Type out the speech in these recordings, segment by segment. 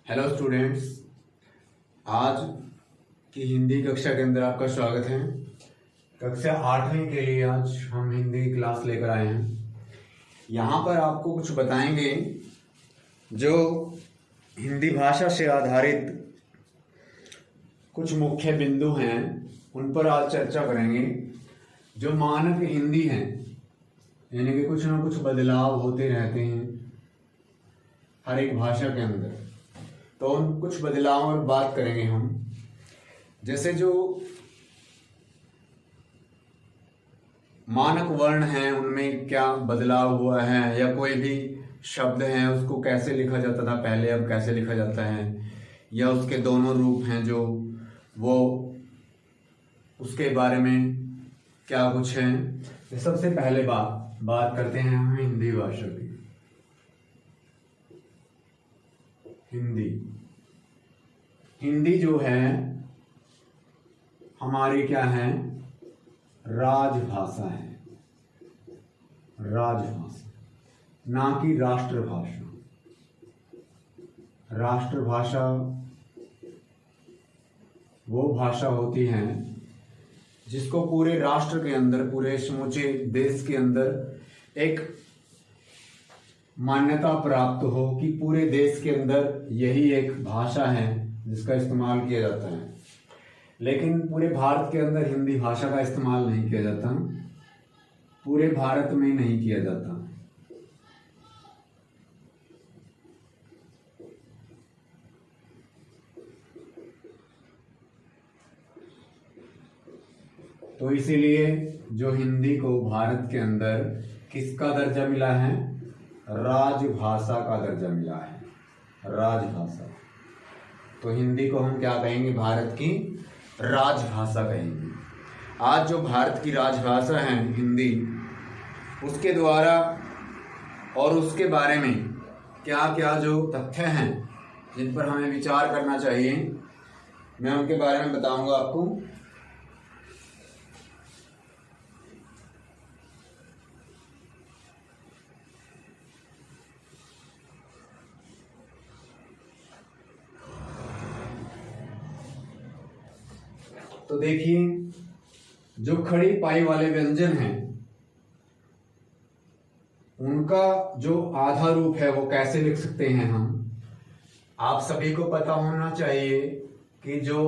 Hello students, आज की हिंदी कक्षा के अंदर आपका स्वागत है। कक्षा 8वीं के लिए आज हम हिंदी क्लास लेकर आए हैं। यहाँ पर आपको कुछ बताएंगे जो हिंदी भाषा से आधारित कुछ मुख्य बिंदु हैं, उन पर आज चर्चा करेंगे। जो मानक हिंदी है, यानी कि कुछ ना कुछ बदलाव होते रहते हैं हर एक भाषा के अंदर, तो उन कुछ बदलावों पर बात करेंगे हम। जैसे जो मानक वर्ण हैं उनमें क्या बदलाव हुआ है, या कोई भी शब्द है उसको कैसे लिखा जाता था पहले, अब कैसे लिखा जाता है, या उसके दोनों रूप हैं जो वो उसके बारे में क्या कुछ है। तो सबसे पहले बात करते हैं हम हिंदी भाषा की। हिंदी जो है हमारी क्या है, राजभाषा है। राजभाषा, ना कि राष्ट्रभाषा। राष्ट्रभाषा वो भाषा होती है जिसको पूरे राष्ट्र के अंदर, पूरे समूचे देश के अंदर एक मान्यता प्राप्त हो कि पूरे देश के अंदर यही एक भाषा है जिसका इस्तेमाल किया जाता है। लेकिन पूरे भारत के अंदर हिंदी भाषा का इस्तेमाल नहीं किया जाता, पूरे भारत में नहीं किया जाता। तो इसीलिए जो हिंदी को भारत के अंदर किसका दर्जा मिला है, राजभाषा का दर्जा मिला है। राजभाषा, तो हिंदी को हम क्या कहेंगे, भारत की राजभाषा कहेंगे। आज जो भारत की राजभाषा है हिंदी, उसके द्वारा और उसके बारे में क्या क्या जो तथ्य हैं जिन पर हमें विचार करना चाहिए, मैं उनके बारे में बताऊंगा आपको। तो देखिए, जो खड़ी पाई वाले व्यंजन हैं उनका जो आधा रूप है वो कैसे लिख सकते हैं हम। आप सभी को पता होना चाहिए कि जो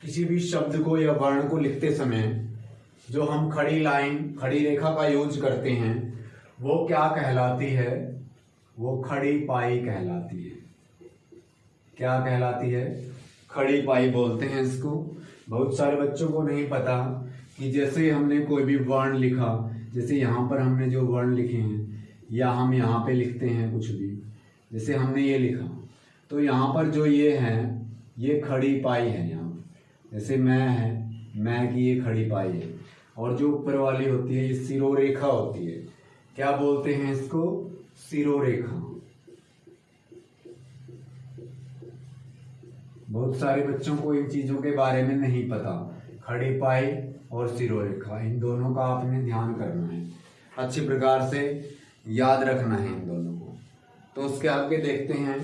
किसी भी शब्द को या वर्ण को लिखते समय जो हम खड़ी लाइन, खड़ी रेखा का यूज करते हैं वो क्या कहलाती है, वो खड़ी पाई कहलाती है। क्या कहलाती है, खड़ी पाई बोलते हैं इसको। बहुत सारे बच्चों को नहीं पता कि जैसे हमने कोई भी वर्ण लिखा, जैसे यहाँ पर हमने जो वर्ण लिखे हैं, या हम यहाँ पे लिखते हैं कुछ भी, जैसे हमने ये लिखा, तो यहाँ पर जो ये है ये खड़ी पाई है। यहाँ जैसे मैं है, मैं की ये खड़ी पाई है। और जो ऊपर वाली होती है ये सिरोरेखा होती है। क्या बोलते हैं इसको, सिरोरेखा। बहुत सारे बच्चों को इन चीजों के बारे में नहीं पता। खड़ी पाई और सिरोरेखा, इन दोनों का आपने ध्यान करना है, अच्छी प्रकार से याद रखना है इन दोनों को। तो उसके आगे देखते हैं।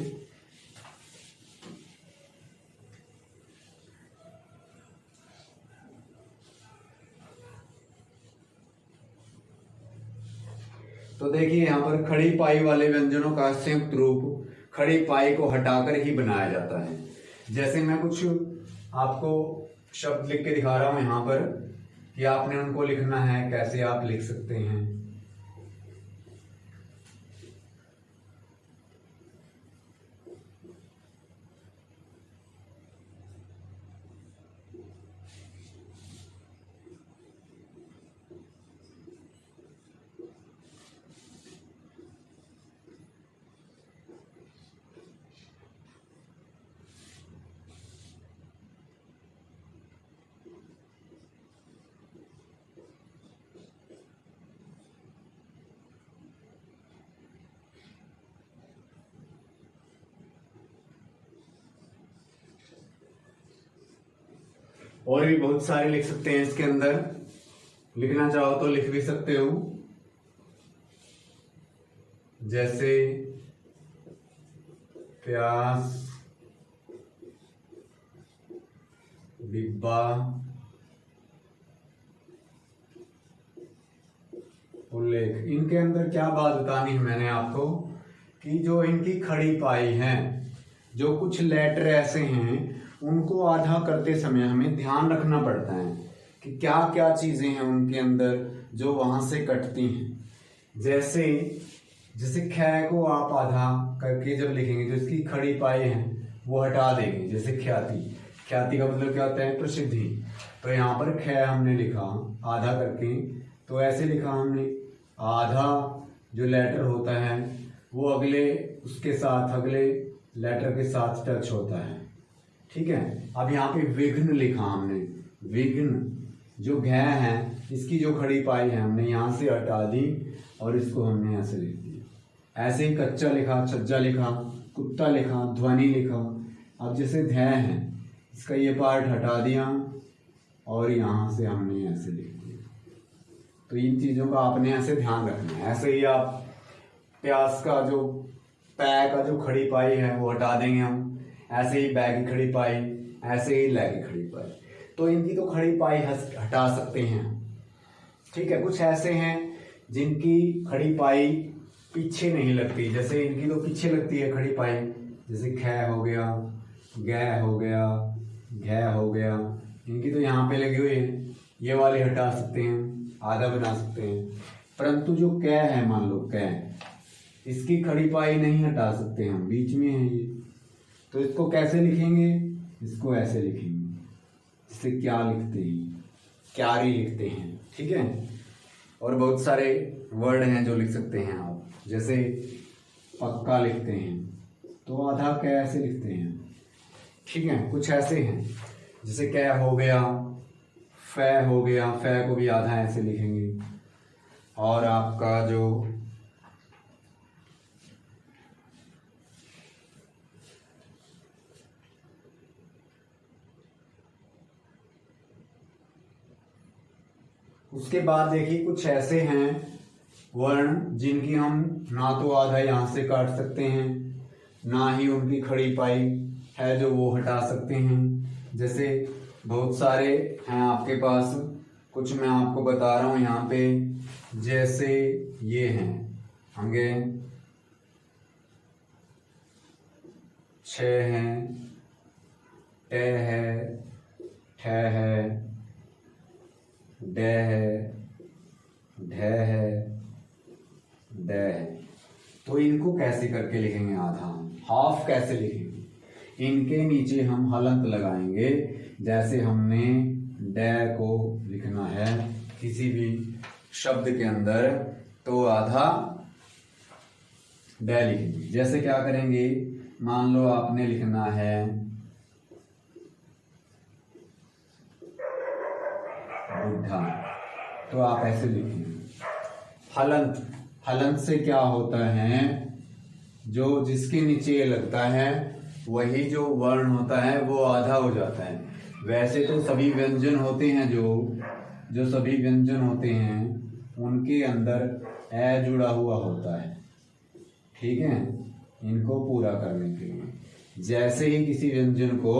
तो देखिए, यहाँ पर खड़ी पाई वाले व्यंजनों का संयुक्त रूप खड़ी पाई को हटाकर ही बनाया जाता है। जैसे मैं कुछ आपको शब्द लिख के दिखा रहा हूं यहाँ पर, कि आपने उनको लिखना है, कैसे आप लिख सकते हैं। और भी बहुत सारे लिख सकते हैं इसके अंदर, लिखना चाहो तो लिख भी सकते हो। जैसे प्यास, डिब्बा, उल्लेख। इनके अंदर क्या बात बतानी है मैंने आपको कि जो इनकी खड़ी पाई है, जो कुछ लेटर ऐसे हैं उनको आधा करते समय हमें ध्यान रखना पड़ता है कि क्या क्या चीजें हैं उनके अंदर जो वहां से कटती हैं। जैसे जैसे ख को आप आधा करके जब लिखेंगे जो इसकी खड़ी पाई है वो हटा देंगे। जैसे ख्याति, ख्याति का मतलब क्या होता है? प्रसिद्धि। तो यहाँ पर ख हमने लिखा आधा करके, तो ऐसे लिखा हमने आधा जो लेटर होता है वो अगले उसके साथ अगले लेटर के साथ टच होता है। ठीक है। अब यहाँ पे विघ्न लिखा हमने, विघ्न जो घ है इसकी जो खड़ी पाई है हमने यहाँ से हटा दी और इसको हमने ऐसे लिख दिया। ऐसे ही कच्चा लिखा, छज्जा लिखा, कुत्ता लिखा, ध्वनि लिखा। अब जैसे ध है इसका ये पार्ट हटा दिया और यहाँ से हमने ऐसे लिख दिया। तो इन चीज़ों का आपने ऐसे ध्यान रखना है। ऐसे ही आप प्यास का जो पै का जो खड़ी पाई है वो हटा देंगे हम। ऐसे ही बैग की खड़ी पाई, ऐसे ही लै की खड़ी पाई। तो इनकी तो खड़ी पाई हटा सकते हैं। ठीक है। कुछ ऐसे हैं जिनकी खड़ी पाई पीछे नहीं लगती, जैसे इनकी तो पीछे लगती है खड़ी पाई। जैसे ख हो गया, ग हो गया, घ हो गया, इनकी तो यहाँ पे लगी हुई है। ये वाले हटा सकते हैं, आधा बना सकते हैं। परंतु जो क है, मान लो क, इसकी खड़ी पाई नहीं हटा सकते हम, बीच में है ये। तो इसको कैसे लिखेंगे? इसको ऐसे लिखेंगे। इससे क्या लिखते हैं? क्यारी लिखते हैं। ठीक है। और बहुत सारे वर्ड हैं जो लिख सकते हैं आप, जैसे पक्का लिखते हैं तो आधा क ऐसे लिखते हैं। ठीक है। कुछ ऐसे हैं जैसे कै हो गया, फै हो गया, फै को भी आधा ऐसे लिखेंगे। और आपका जो उसके बाद देखिए कुछ ऐसे हैं वर्ण जिनकी हम ना तो आधा यहाँ से काट सकते हैं, ना ही उनकी खड़ी पाई है जो वो हटा सकते हैं। जैसे बहुत सारे हैं आपके पास, कुछ मैं आपको बता रहा हूँ यहाँ पे। जैसे ये हैं होंगे, 6 हैं, ट है, ठ है, ड है, ढ है, ड है। तो इनको कैसे करके लिखेंगे? आधा हाफ कैसे लिखेंगे? इनके नीचे हम हलंत लगाएंगे। जैसे हमने ड को लिखना है किसी भी शब्द के अंदर तो आधा ड लिखेंगे। जैसे क्या करेंगे? मान लो आपने लिखना है बुढ़ा, तो आप ऐसे लिखेंगे हलंत। हलंत से क्या होता है? जो जिसके नीचे ये लगता है वही जो वर्ण होता है वो आधा हो जाता है। वैसे तो सभी व्यंजन होते हैं जो सभी व्यंजन होते हैं उनके अंदर ए जुड़ा हुआ होता है। ठीक है। इनको पूरा करने के लिए जैसे ही किसी व्यंजन को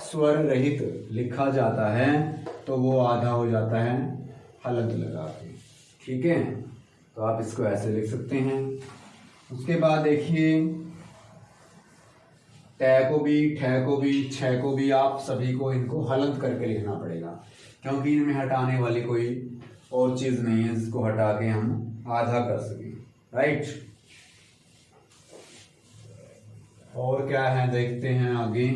स्वर रहित लिखा जाता है तो वो आधा हो जाता है हलंत लगा के। ठीक है। तो आप इसको ऐसे लिख सकते हैं। उसके बाद देखिए ट को भी, ठ को भी, छ को भी आप सभी को इनको हलंत करके लिखना पड़ेगा, क्योंकि इनमें हटाने वाली कोई और चीज नहीं है जिसको हटा के हम आधा कर सकें। राइट। और क्या है देखते हैं आगे।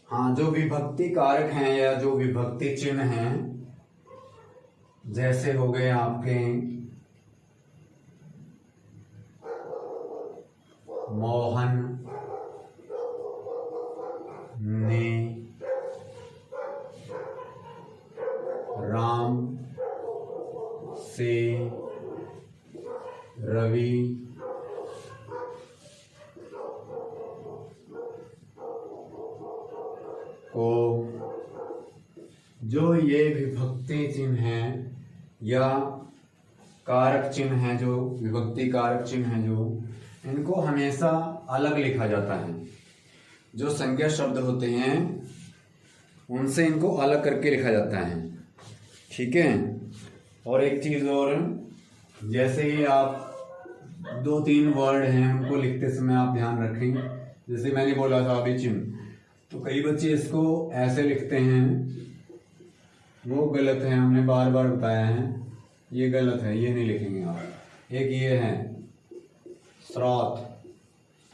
हाँ, जो विभक्ति कारक हैं या जो विभक्ति चिन्ह हैं, जैसे हो गए आपके मोहन ने, राम से, रवि जो ये विभक्ति चिन्ह हैं या कारक चिन्ह हैं, जो विभक्ति कारक चिन्ह हैं, जो इनको हमेशा अलग लिखा जाता है। जो संज्ञा शब्द होते हैं उनसे इनको अलग करके लिखा जाता है, ठीक है। और एक चीज और, जैसे ही आप 2-3 वर्ड हैं उनको लिखते समय आप ध्यान रखें, जैसे मैंने बोला था अभी चिन्ह, तो कई बच्चे इसको ऐसे लिखते हैं, वो गलत है, हमने बार बार बताया है, ये गलत है, ये नहीं लिखेंगे आप। एक ये है स्रोत,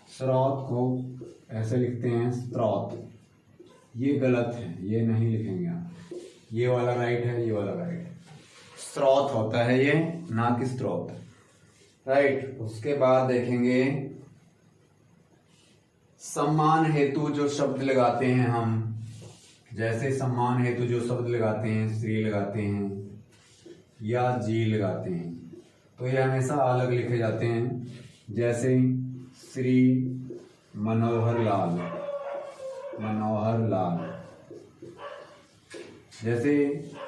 स्रोत को ऐसे लिखते हैं स्त्रोत, ये गलत है, ये नहीं लिखेंगे आप। ये वाला राइट है, ये वाला राइट है, स्रोत होता है ये, ना कि स्त्रोत, राइट। उसके बाद देखेंगे सम्मान हेतु जो शब्द लगाते हैं हम, जैसे सम्मान हेतु जो शब्द लगाते हैं, श्री लगाते हैं या जी लगाते हैं, तो ये हमेशा अलग लिखे जाते हैं। जैसे श्री मनोहर लाल, मनोहर लाल, जैसे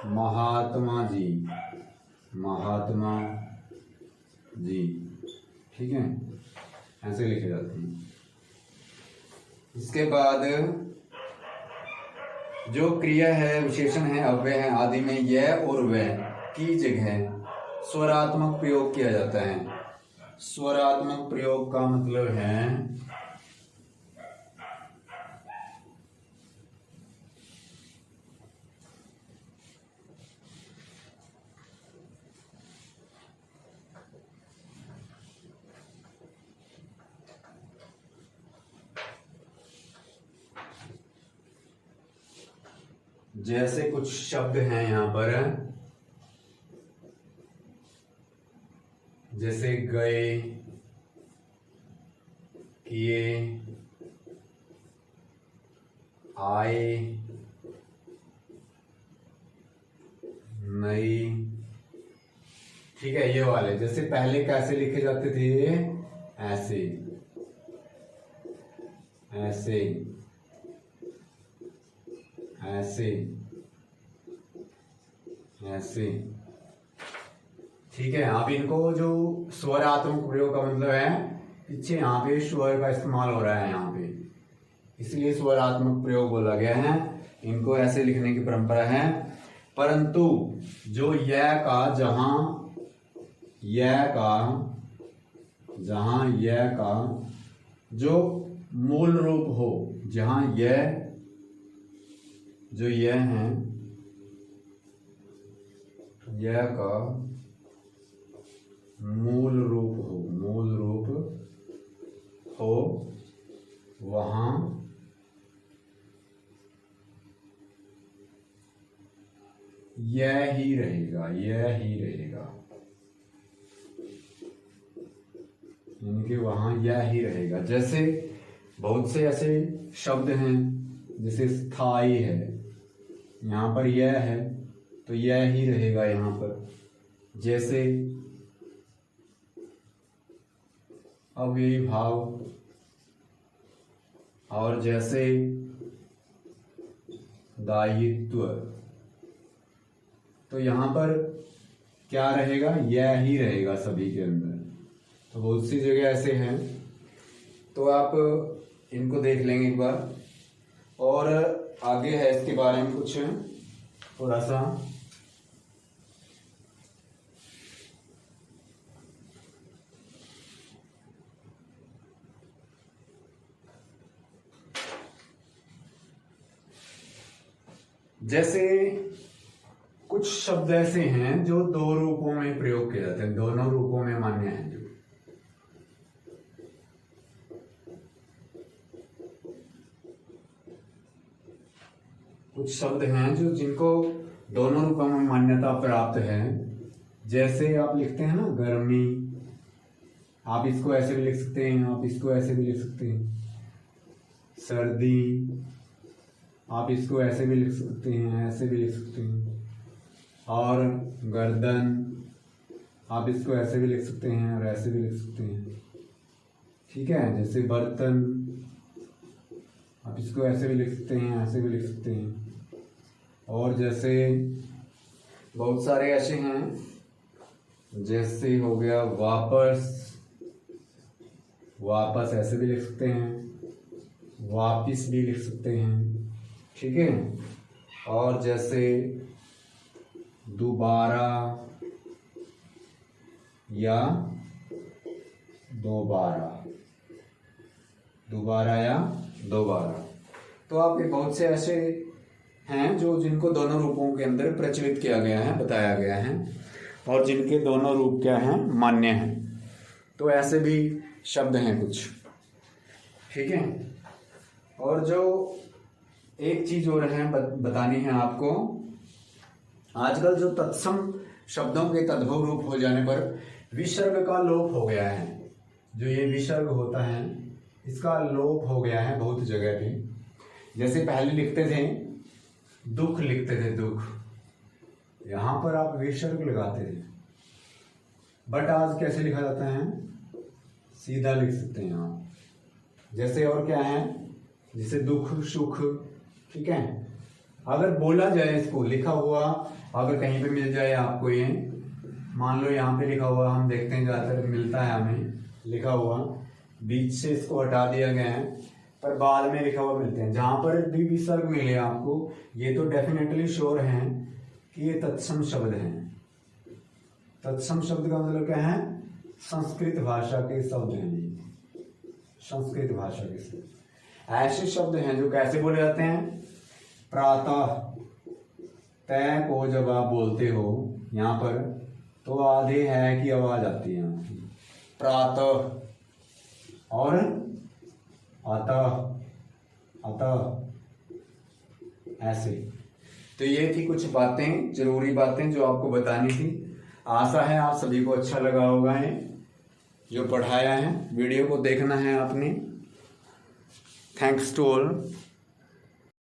महात्मा जी, महात्मा जी, ठीक है, ऐसे लिखे जाते हैं। इसके बाद जो क्रिया है, विशेषण है, अव्यय है आदि में यह और वह की जगह स्वरात्मक प्रयोग किया जाता है। स्वरात्मक प्रयोग का मतलब है जैसे कुछ शब्द हैं यहां पर, जैसे गए, किए, आए, नई, ठीक है, ये वाले। जैसे पहले कैसे लिखे जाते थे, ऐसे, ऐसे, ऐसे, ऐसे, ठीक है। आप इनको जो स्वरात्मक प्रयोग का मतलब है, पीछे यहाँ पे स्वर का इस्तेमाल हो रहा है यहाँ पे, इसलिए स्वरात्मक प्रयोग बोला गया है। इनको ऐसे लिखने की परंपरा है। परंतु जो यह का, जहां यह का जो मूल रूप हो, जहां यह जो यह है, यह का मूल रूप हो, वहां यह ही रहेगा, यह ही रहेगा, यानी कि वहां यह ही रहेगा। जैसे बहुत से ऐसे शब्द हैं, जैसे स्थाई है, यहां पर यह है तो यह ही रहेगा यहां पर। जैसे अविभाव, और जैसे दायित्व, तो यहां पर क्या रहेगा, यह ही रहेगा सभी के अंदर। तो बहुत सी जगह ऐसे हैं, तो आप इनको देख लेंगे एक बार। और आगे है इसके बारे में कुछ थोड़ा सा, जैसे कुछ शब्द ऐसे हैं जो दो रूपों में प्रयोग किए जाते हैं, दोनों रूपों में मान्य है। जो कुछ शब्द हैं जो जिनको दोनों रूपों में मान्यता प्राप्त है। जैसे आप लिखते हैं ना गर्मी, आप इसको ऐसे भी लिख सकते हैं, आप इसको ऐसे भी लिख सकते हैं। सर्दी, आप इसको ऐसे भी लिख सकते हैं, ऐसे भी लिख सकते हैं। और गर्दन, आप इसको ऐसे भी लिख सकते हैं और ऐसे भी लिख सकते हैं, ठीक है। जैसे बर्तन, आप इसको ऐसे भी लिख सकते हैं, ऐसे भी लिख सकते हैं। और जैसे बहुत सारे ऐसे हैं, जैसे हो गया वापस, वापस ऐसे भी लिख सकते हैं, वापिस भी लिख सकते हैं, ठीक है। और जैसे दोबारा या दोबारा, दोबारा या दोबारा। तो आपके बहुत से ऐसे हैं जो जिनको दोनों रूपों के अंदर प्रचलित किया गया है, बताया गया है, और जिनके दोनों रूप क्या हैं, मान्य हैं। तो ऐसे भी शब्द हैं कुछ, ठीक है। और जो एक चीज और है बतानी है आपको, आजकल जो तत्सम शब्दों के तद्भव रूप हो जाने पर विसर्ग का लोप हो गया है। जो ये विसर्ग होता है इसका लोप हो गया है बहुत जगह पे। जैसे पहले लिखते थे दुख, लिखते थे दुख, यहां पर आप विसर्ग लगाते थे, बट आज कैसे लिखा जाता है, सीधा लिख सकते हैं आप। जैसे और क्या है, जैसे दुख सुख, ठीक है। अगर बोला जाए इसको, लिखा हुआ अगर कहीं पे मिल जाए आपको, ये मान लो यहाँ पे लिखा हुआ, हम देखते हैं ज़्यादातर मिलता है हमें लिखा हुआ, बीच से इसको हटा दिया गया है पर बाद में लिखा हुआ मिलते हैं। जहाँ पर भी विसर्ग मिले आपको, ये तो डेफिनेटली श्योर हैं कि ये तत्सम शब्द हैं। तत्सम शब्द का मतलब क्या है, संस्कृत भाषा के शब्द हैं, संस्कृत भाषा के शब्द। ऐसे शब्द हैं जो कैसे बोले जाते हैं, प्रातः, तय को जब आप बोलते हो यहाँ पर तो आधे है की आवाज आती है प्रातः, और अतः, अतः, ऐसे। तो ये थी कुछ बातें, जरूरी बातें जो आपको बतानी थी। आशा है आप सभी को अच्छा लगा होगा है जो पढ़ाया है। वीडियो को देखना है आपने। Thanks to all.